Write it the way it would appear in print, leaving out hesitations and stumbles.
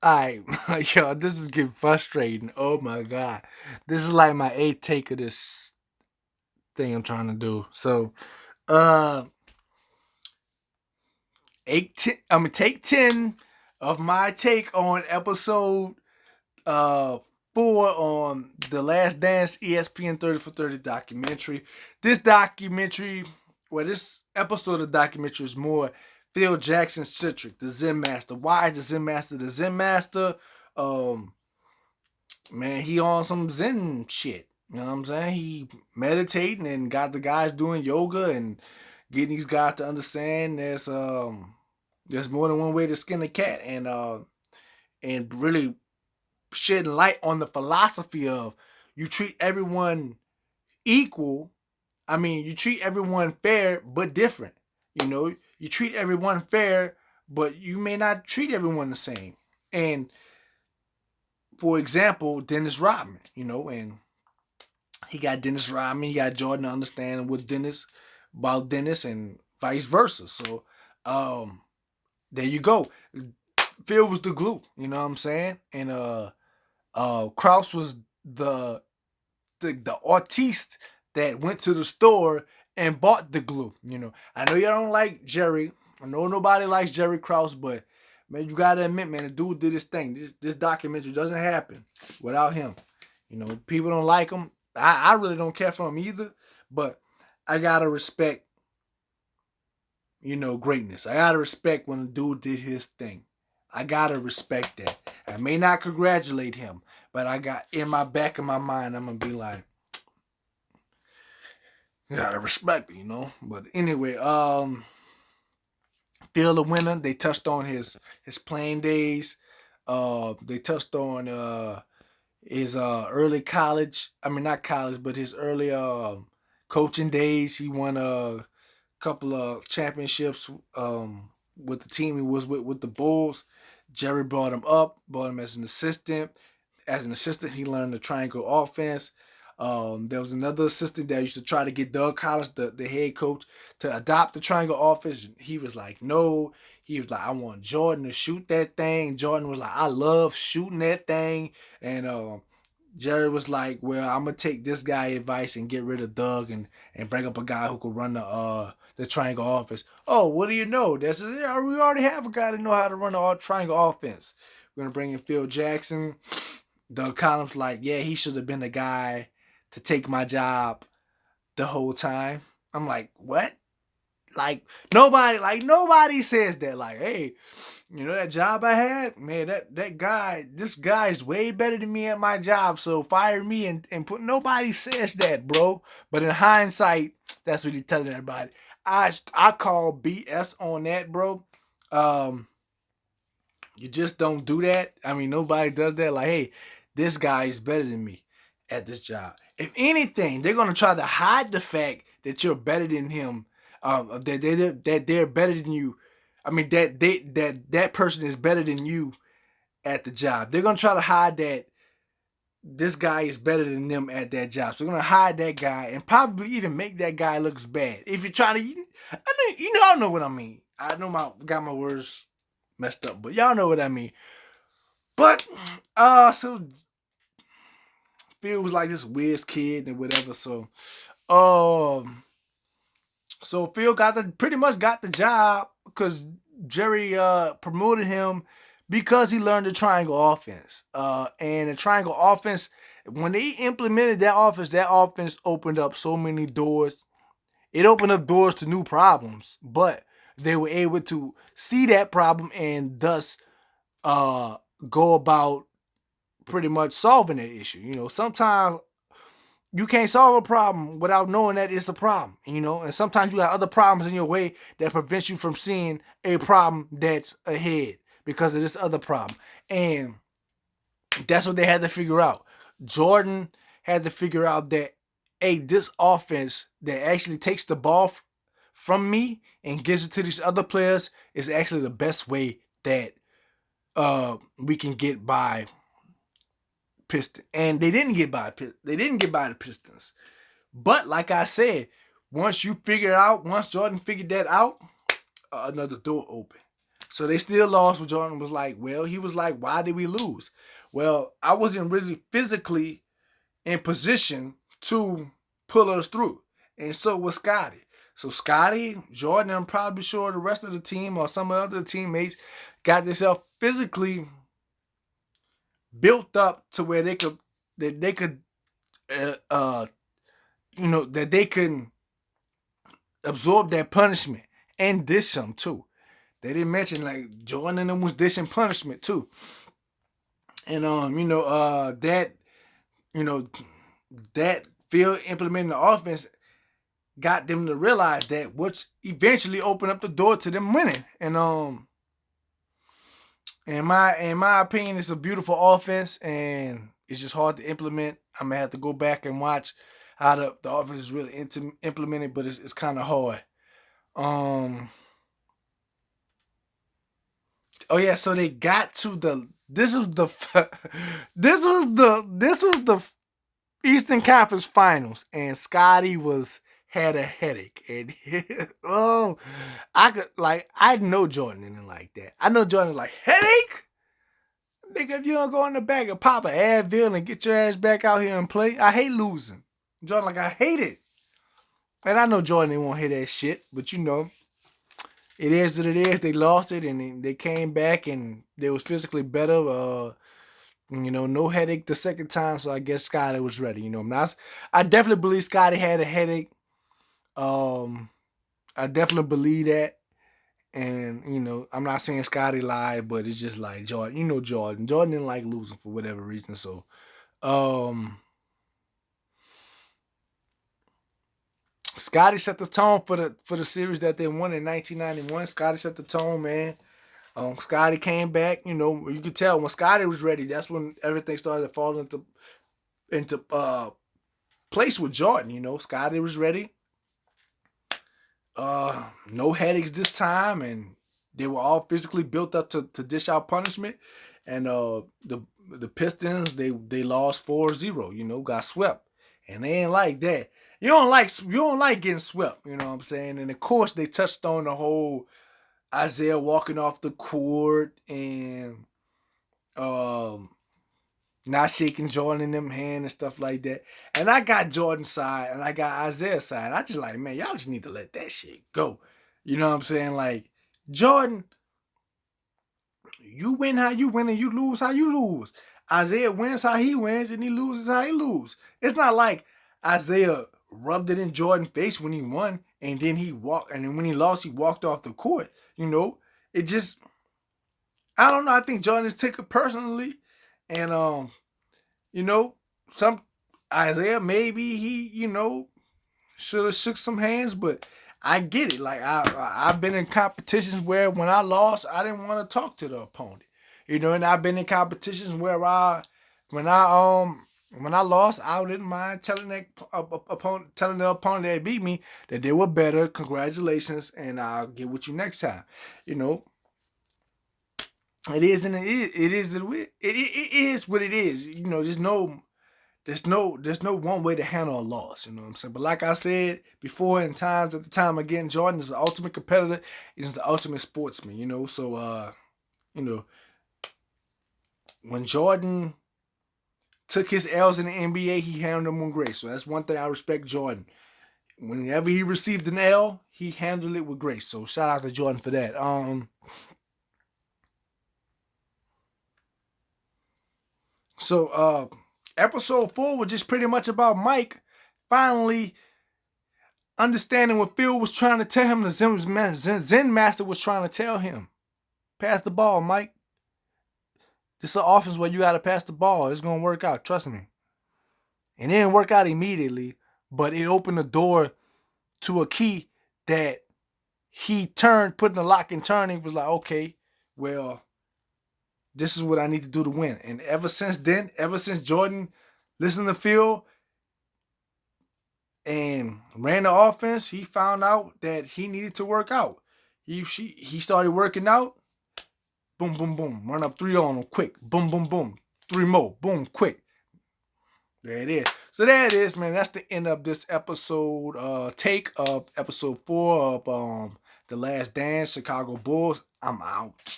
Alright, yo, this is getting frustrating. Oh my god. This is like my eighth take of this thing I'm trying to do. So, uh, I'm gonna take 10 of my take on episode uh 4 on The Last Dance ESPN 30 for 30 documentary. This documentary, this episode of the documentary is more Phil Jackson centric, the Zen Master. Why is the Zen Master the Zen Master? Um, man, he on some Zen shit. You know what I'm saying? He meditating and got the guys doing yoga and getting these guys to understand there's more than one way to skin a cat and really shedding light on the philosophy of you treat everyone equal. I mean, you treat everyone fair but different. You know, you treat everyone fair, but you may not treat everyone the same. And for example, Dennis Rodman, and he got Dennis Rodman, he got Jordan understanding with Dennis about Dennis and vice versa. So there you go. Phil was the glue, you know what I'm saying? And Kraus was the artiste that went to the store and bought the glue. I know y'all don't like Jerry. I know nobody likes Jerry Krause, but man, you gotta admit, man, the dude did his thing. This documentary doesn't happen without him. People don't like him. I really don't care for him either, but I gotta respect, greatness. I gotta respect when the dude did his thing. I gotta respect that. I may not congratulate him, but I got in my back of my mind, I'm gonna be like, you gotta respect it. But anyway, Phil the winner. They touched on his playing days. They touched on his early college. I mean, not college, but his early coaching days. He won a couple of championships with the team he was with the Bulls. Jerry brought him as an assistant. As an assistant, he learned the triangle offense. There was another assistant that used to try to get Doug Collins, the head coach, to adopt the triangle offense. He was like, no. He was like, I want Jordan to shoot that thing. Jordan was like, I love shooting that thing. And Jerry was like, well, I'm going to take this guy advice and get rid of Doug and bring up a guy who could run the triangle offense. Oh, what do you know? We already have a guy that know how to run the triangle offense. We're going to bring in Phil Jackson. Doug Collins like, yeah, he should have been the guy to take my job the whole time. I'm like, what? Nobody says that. Like, hey, that job I had, man, this guy's way better than me at my job, so fire me and put. Nobody says that, bro. But in hindsight, that's what he's telling everybody. I call BS on that, bro. You just don't do that. I mean, nobody does that. Like, hey, this guy is better than me at this job. If anything, they're gonna try to hide the fact that you're better than him. That they're better than you. I mean, that person is better than you at the job. They're gonna try to hide that this guy is better than them at that job. So they're gonna hide that guy and probably even make that guy looks bad. If you're trying to, y'all know what I mean. I know got my words messed up, but y'all know what I mean. But so Phil was like this whiz kid and whatever. So Phil pretty much got the job because Jerry promoted him because he learned the triangle offense. And the triangle offense, when they implemented that offense opened up so many doors. It opened up doors to new problems, but they were able to see that problem and thus go about pretty much solving that issue. Sometimes you can't solve a problem without knowing that it's a problem, and sometimes you got other problems in your way that prevents you from seeing a problem that's ahead because of this other problem. And that's what they had to figure out. Jordan had to figure out that, hey, this offense that actually takes the ball from me and gives it to these other players is actually the best way that we can get by Pistons. And they didn't get by the Pistons. But like I said, once Jordan figured that out, another door opened. So they still lost. But Jordan was like, well, he was like, why did we lose? Well, I wasn't really physically in position to pull us through. And so was Scotty. So Scotty, Jordan, I'm probably sure the rest of the team or some of the other teammates got themselves physically built up to where they could uh, uh that they could absorb that punishment and dish some too. They didn't mention like Jordan and them was dishing punishment too. And that you know that field implementing the offense got them to realize that, which eventually opened up the door to them winning. And in my opinion, it's a beautiful offense, and it's just hard to implement. I'm gonna have to go back and watch how the offense is really implemented, but it's kind of hard. Um. Oh yeah, so they got to the. This was the. This was the Eastern Conference Finals, and Scotty had a headache, and oh, I know Jordan didn't like that. I know Jordan like headache. Nigga, if you don't go in the back and pop an Advil and get your ass back out here and play, I hate losing. Jordan like I hate it, and I know Jordan didn't want to hear that shit, but it is what it is. They lost it, and they came back, and they was physically better. No headache the second time, so I guess Scotty was ready. I definitely believe Scotty had a headache. I definitely believe that, and I'm not saying Scotty lied, but it's just like Jordan. Jordan. Jordan didn't like losing for whatever reason. So, um, Scotty set the tone for the series that they won in 1991. Scotty set the tone, man. Scotty came back. You could tell when Scotty was ready. That's when everything started to fall into place with Jordan. Scotty was ready. No headaches this time, and they were all physically built up to dish out punishment. And the Pistons they lost 4-0. Got swept, and they ain't like that. You don't like getting swept. You know what I'm saying? And of course they touched on the whole Isaiah walking off the court and not shaking Jordan in them hand and stuff like that. And I got Jordan's side and I got Isaiah's side. I just like, man, y'all just need to let that shit go. You know what I'm saying? Like, Jordan, you win how you win and you lose how you lose. Isaiah wins how he wins and he loses how he loses. It's not like Isaiah rubbed it in Jordan's face when he won and then when he lost, he walked off the court. It just, I don't know. I think Jordan just took it personally. And some Isaiah maybe he should have shook some hands, but I get it. Like I've been in competitions where when I lost, I didn't want to talk to the opponent. And I've been in competitions where when I lost, I didn't mind telling the opponent that beat me that they were better. Congratulations, and I'll get with you next time. It is and it is it is what it is. There's no one way to handle a loss. You know what I'm saying? But like I said before, at the time again, Jordan is the ultimate competitor. He's the ultimate sportsman. So when Jordan took his L's in the NBA, he handled them with grace. So that's one thing I respect Jordan. Whenever he received an L, he handled it with grace. So shout out to Jordan for that. So episode 4 was just pretty much about Mike finally understanding what Phil was trying to tell him. The Zen Master was trying to tell him, pass the ball, Mike. This is an offense where you got to pass the ball. It's going to work out. Trust me. And it didn't work out immediately, but it opened the door to a key that he put in the lock and turn. He was like, okay, well, this is what I need to do to win. And ever since Jordan listened to Phil and ran the offense, he found out that he needed to work out. He started working out. Boom, boom, boom. Run up 3 on him quick. Boom, boom, boom. 3 more. Boom, quick. There it is. So there it is, man. That's the end of this episode. Take of episode 4 of The Last Dance, Chicago Bulls. I'm out.